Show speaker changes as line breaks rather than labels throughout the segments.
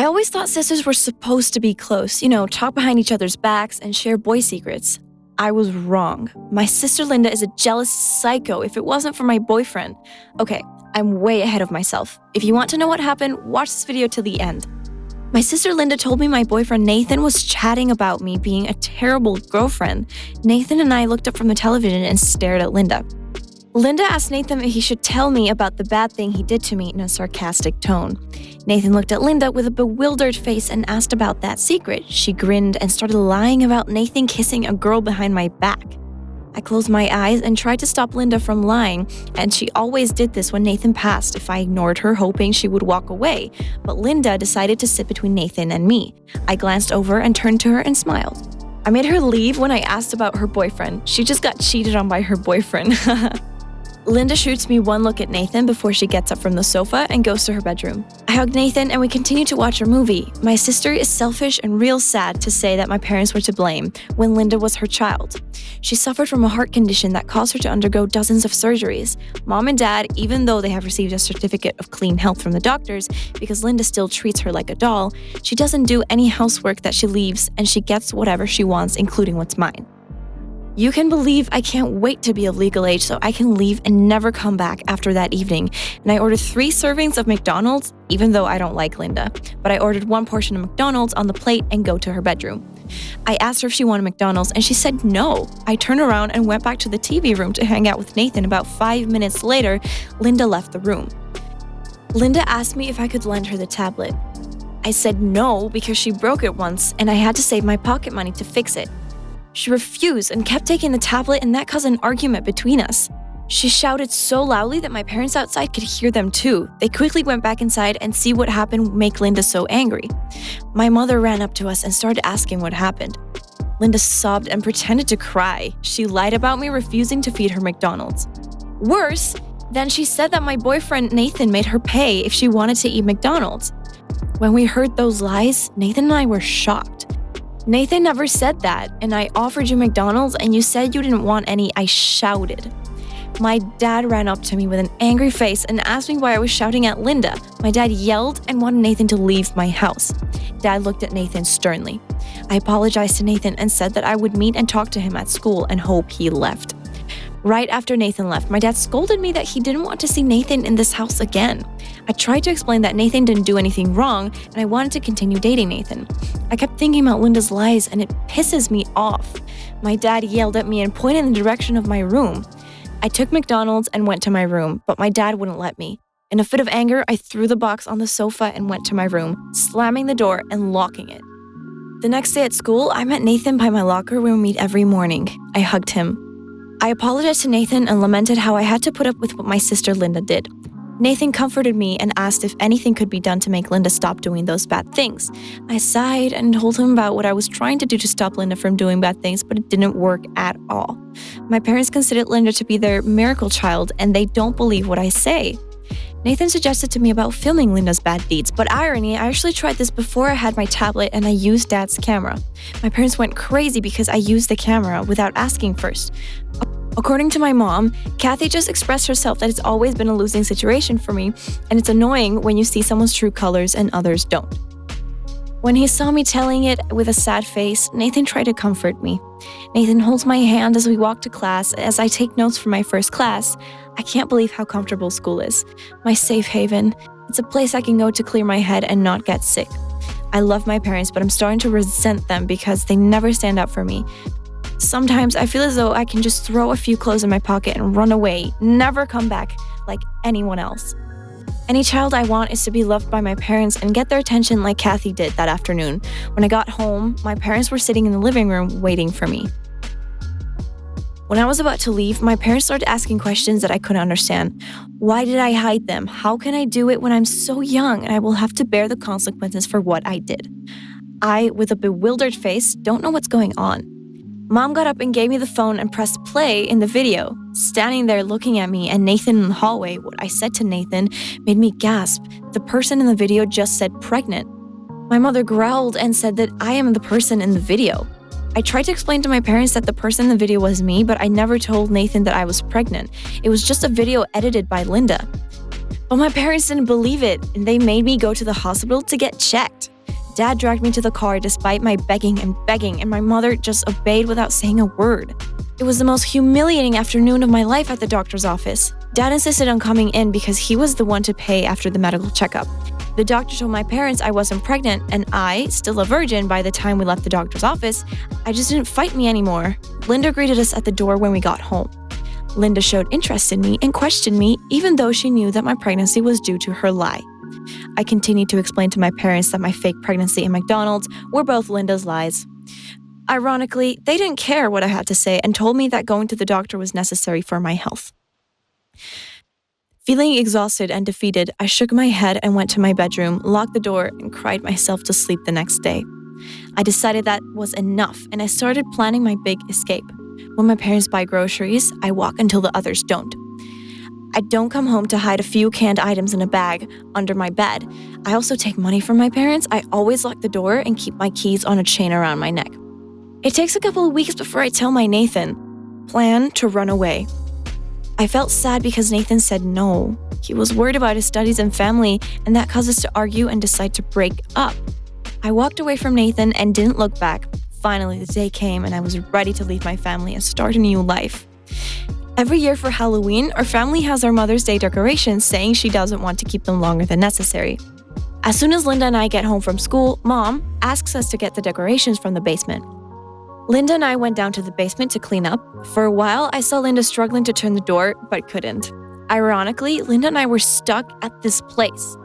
always thought sisters were supposed to be close, talk behind each other's backs and share boy secrets. I was wrong. My sister Linda is a jealous psycho if it wasn't for my boyfriend. Okay, I'm way ahead of myself. If you want to know what happened, watch this video till the end. My sister Linda told me my boyfriend Nathan was chatting about me being a terrible girlfriend. Nathan and I looked up from the television and stared at Linda. Linda asked Nathan if he should tell me about the bad thing he did to me in a sarcastic tone. Nathan looked at Linda with a bewildered face and asked about that secret. She grinned and started lying about Nathan kissing a girl behind my back. I closed my eyes and tried to stop Linda from lying, and she always did this when Nathan passed if I ignored her, hoping she would walk away. But Linda decided to sit between Nathan and me. I glanced over and turned to her and smiled. I made her leave when I asked about her boyfriend. She just got cheated on by her boyfriend. Linda shoots me one look at Nathan before she gets up from the sofa and goes to her bedroom. I hug Nathan and we continue to watch our movie. My sister is selfish and real sad to say that my parents were to blame when Linda was her child. She suffered from a heart condition that caused her to undergo dozens of surgeries. Mom and Dad, even though they have received a certificate of clean health from the doctors, because Linda still treats her like a doll, she doesn't do any housework that she leaves and she gets whatever she wants, including what's mine. You can believe I can't wait to be of legal age so I can leave and never come back after that evening. And I ordered 3 servings of McDonald's, even though I don't like Linda. But I ordered 1 portion of McDonald's on the plate and go to her bedroom. I asked her if she wanted McDonald's and she said no. I turned around and went back to the TV room to hang out with Nathan. About 5 minutes later, Linda left the room. Linda asked me if I could lend her the tablet. I said no because she broke it once and I had to save my pocket money to fix it. She refused and kept taking the tablet, and that caused an argument between us. She shouted so loudly that my parents outside could hear them too. They quickly went back inside and see what happened make Linda so angry. My mother ran up to us and started asking what happened. Linda sobbed and pretended to cry. She lied about me refusing to feed her McDonald's. Worse, then she said that my boyfriend Nathan made her pay if she wanted to eat McDonald's. When we heard those lies, Nathan and I were shocked. Nathan never said that, and I offered you McDonald's and you said you didn't want any, I shouted. My dad ran up to me with an angry face and asked me why I was shouting at Linda. My dad yelled and wanted Nathan to leave my house. Dad looked at Nathan sternly. I apologized to Nathan and said that I would meet and talk to him at school and hope he left. Right after Nathan left, my dad scolded me that he didn't want to see Nathan in this house again. I tried to explain that Nathan didn't do anything wrong and I wanted to continue dating Nathan. I kept thinking about Linda's lies and it pisses me off. My dad yelled at me and pointed in the direction of my room. I took McDonald's and went to my room, but my dad wouldn't let me. In a fit of anger, I threw the box on the sofa and went to my room, slamming the door and locking it. The next day at school, I met Nathan by my locker where we meet every morning. I hugged him. I apologized to Nathan and lamented how I had to put up with what my sister Linda did. Nathan comforted me and asked if anything could be done to make Linda stop doing those bad things. I sighed and told him about what I was trying to do to stop Linda from doing bad things, but it didn't work at all. My parents considered Linda to be their miracle child, and they don't believe what I say. Nathan suggested to me about filming Linda's bad deeds, but irony, I actually tried this before I had my tablet and I used Dad's camera. My parents went crazy because I used the camera without asking first. According to my mom, Kathy just expressed herself that it's always been a losing situation for me, and it's annoying when you see someone's true colors and others don't. When he saw me telling it with a sad face, Nathan tried to comfort me. Nathan holds my hand as we walk to class as I take notes for my first class. I can't believe how comfortable school is. My safe haven. It's a place I can go to clear my head and not get sick. I love my parents, but I'm starting to resent them because they never stand up for me. Sometimes I feel as though I can just throw a few clothes in my pocket and run away, never come back like anyone else. Any child I want is to be loved by my parents and get their attention like Kathy did that afternoon. When I got home, my parents were sitting in the living room waiting for me. When I was about to leave, my parents started asking questions that I couldn't understand. Why did I hide them? How can I do it when I'm so young and I will have to bear the consequences for what I did? I, with a bewildered face, don't know what's going on. Mom got up and gave me the phone and pressed play in the video. Standing there looking at me and Nathan in the hallway, what I said to Nathan made me gasp. The person in the video just said pregnant. My mother growled and said that I am the person in the video. I tried to explain to my parents that the person in the video was me, but I never told Nathan that I was pregnant. It was just a video edited by Linda. But my parents didn't believe it, and they made me go to the hospital to get checked. Dad dragged me to the car despite my begging, and my mother just obeyed without saying a word. It was the most humiliating afternoon of my life at the doctor's office. Dad insisted on coming in because he was the one to pay after the medical checkup. The doctor told my parents I wasn't pregnant, and I, still a virgin by the time we left the doctor's office, I just didn't fight me anymore. Linda greeted us at the door when we got home. Linda showed interest in me and questioned me, even though she knew that my pregnancy was due to her lie. I continued to explain to my parents that my fake pregnancy and McDonald's were both Linda's lies. Ironically, they didn't care what I had to say and told me that going to the doctor was necessary for my health. Feeling exhausted and defeated, I shook my head and went to my bedroom, locked the door, and cried myself to sleep the next day. I decided that was enough, and I started planning my big escape. When my parents buy groceries, I walk until the others don't. I don't come home to hide a few canned items in a bag under my bed. I also take money from my parents. I always lock the door and keep my keys on a chain around my neck. It takes a couple of weeks before I tell my Nathan, plan to run away. I felt sad because Nathan said no. He was worried about his studies and family, and that caused us to argue and decide to break up. I walked away from Nathan and didn't look back. Finally, the day came and I was ready to leave my family and start a new life. Every year for Halloween, our family has our Mother's Day decorations, saying she doesn't want to keep them longer than necessary. As soon as Linda and I get home from school, Mom asks us to get the decorations from the basement. Linda and I went down to the basement to clean up. For a while, I saw Linda struggling to turn the door, but couldn't. Ironically, Linda and I were stuck at this place.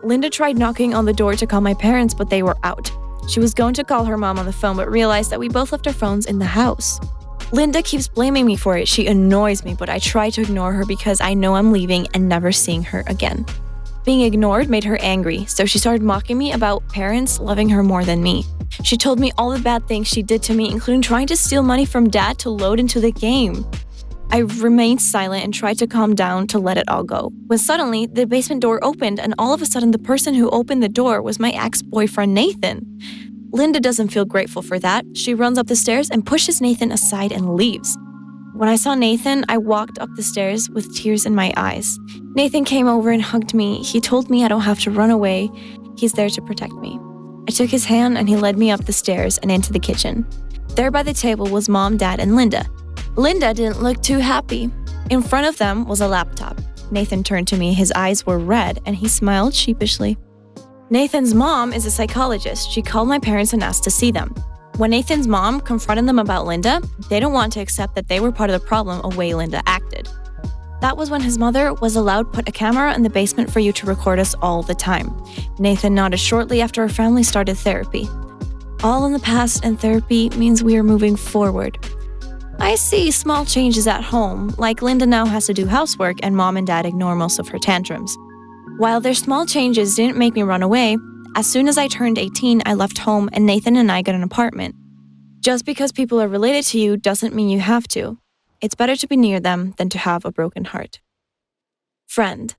Linda tried knocking on the door to call my parents, but they were out. She was going to call her mom on the phone, but realized that we both left our phones in the house. Linda keeps blaming me for it. She annoys me, but I try to ignore her because I know I'm leaving and never seeing her again. Being ignored made her angry, so she started mocking me about parents loving her more than me. She told me all the bad things she did to me, including trying to steal money from Dad to load into the game. I remained silent and tried to calm down to let it all go. When suddenly, the basement door opened, and all of a sudden the person who opened the door was my ex-boyfriend Nathan. Linda doesn't feel grateful for that. She runs up the stairs and pushes Nathan aside and leaves. When I saw Nathan, I walked up the stairs with tears in my eyes. Nathan came over and hugged me. He told me I don't have to run away. He's there to protect me. I took his hand and he led me up the stairs and into the kitchen. There by the table was Mom, Dad, and Linda. Linda didn't look too happy. In front of them was a laptop. Nathan turned to me. His eyes were red and he smiled sheepishly. Nathan's mom is a psychologist. She called my parents and asked to see them. When Nathan's mom confronted them about Linda, they don't want to accept that they were part of the problem of the way Linda acted. That was when his mother was allowed put a camera in the basement for you to record us all the time. Nathan nodded shortly after our family started therapy. All in the past, and therapy means we are moving forward. I see small changes at home, like Linda now has to do housework and Mom and Dad ignore most of her tantrums. While their small changes didn't make me run away, as soon as I turned 18, I left home and Nathan and I got an apartment. Just because people are related to you doesn't mean you have to. It's better to be near them than to have a broken heart. Friend.